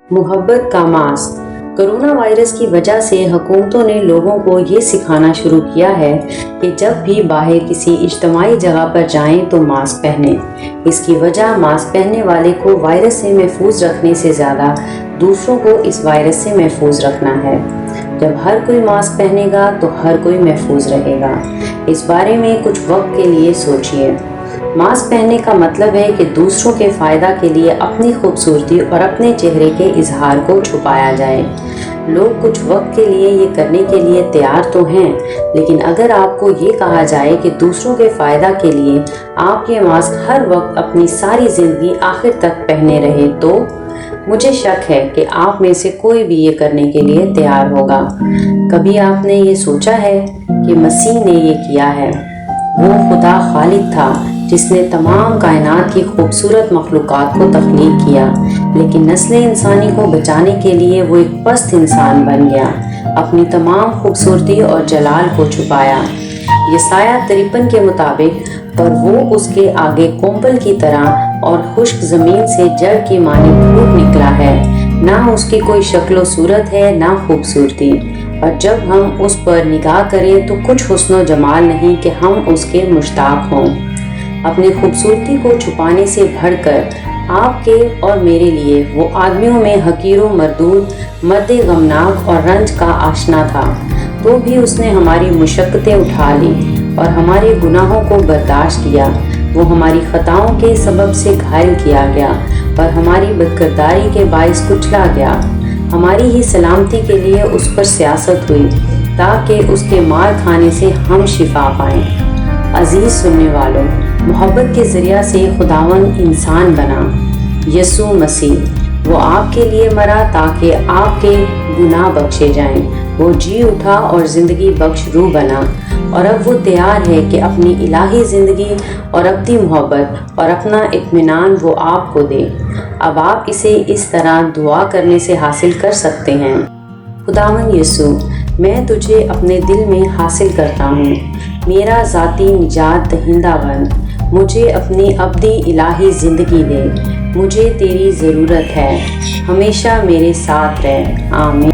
محبت کا mask. Corona virus کی وجہ سے حکومتوں نے لوگوں کو یہ سکھانا شروع کیا ہے کہ جب بھی باہر کسی اجتماعی جگہ پر جائیں تو ماسک پہنیں۔ اس کی وجہ ماسک پہننے والے کو وائرس سے محفوظ رکھنے سے زیادہ دوسروں کو اس وائرس سے محفوظ رکھنا ہے۔ جب ہر کوئی ماسک پہنے گا تو ہر کوئی محفوظ رہے گا۔ اس بارے میں کچھ وقت کے لیے سوچئے۔ ماسک پہننے کا مطلب ہے کہ دوسروں کے فائدہ کے لیے اپنی خوبصورتی اور اپنے چہرے کے اظہار کو چھپایا جائے۔ لوگ کچھ وقت کے لیے یہ کرنے کے لیے تیار تو ہیں، لیکن اگر آپ کو یہ کہا جائے کہ دوسروں کے فائدہ کے لیے آپ یہ ماسک ہر وقت اپنی ساری زندگی آخر تک پہنے رہے تو مجھے شک ہے کہ آپ میں سے کوئی بھی یہ کرنے کے لیے تیار ہوگا۔ کبھی آپ نے یہ سوچا ہے کہ مسیح نے یہ کیا ہے؟ وہ خدا خالق تھا جس نے تمام کائنات کی خوبصورت مخلوقات کو تخلیق کیا، لیکن نسل انسانی کو بچانے کے لیے وہ ایک پست انسان بن گیا، اپنی تمام خوبصورتی اور جلال کو چھپایا۔ یسایہ 53 کے مطابق اور وہ اس کے آگے کومبل کی طرح اور خشک زمین سے جڑ کی مانند پھوٹ نکلا ہے، نہ اس کی کوئی شکل و صورت ہے نہ خوبصورتی، اور جب ہم اس پر نگاہ کریں تو کچھ حسن و جمال نہیں کہ ہم اس کے مشتاق ہوں۔ اپنی خوبصورتی کو چھپانے سے بڑھ کر آپ کے اور میرے لیے وہ آدمیوں میں حقیر و مردود، مرد غمناک اور رنج کا آشنا تھا، تو بھی اس نے ہماری مشقتیں اٹھا لی اور ہمارے گناہوں کو برداشت کیا۔ وہ ہماری خطاؤں کے سبب سے گھائل کیا گیا اور ہماری بدکرداری کے باعث کچلا گیا۔ ہماری ہی سلامتی کے لیے اس پر سیاست ہوئی تاکہ اس کے مار کھانے سے ہم شفا پائیں۔ عزیز سننے والوں، محبت کے ذریعہ سے خداوند انسان بنا، یسوع مسیح۔ وہ آپ کے لیے مرا تاکہ آپ کے گناہ بخشے جائیں۔ وہ جی اٹھا اور زندگی بخش روح بنا، اور اب وہ تیار ہے کہ اپنی الہی زندگی اور اپنی محبت اور اپنا اطمینان وہ آپ کو دے۔ اب آپ اسے اس طرح دعا کرنے سے حاصل کر سکتے ہیں: خداوند یسوع، میں تجھے اپنے دل میں حاصل کرتا ہوں، میرا ذاتی نجات دہندہ بن، مجھے اپنی ابدی الہی زندگی دے، مجھے تیری ضرورت ہے، ہمیشہ میرے ساتھ رہ، آمین۔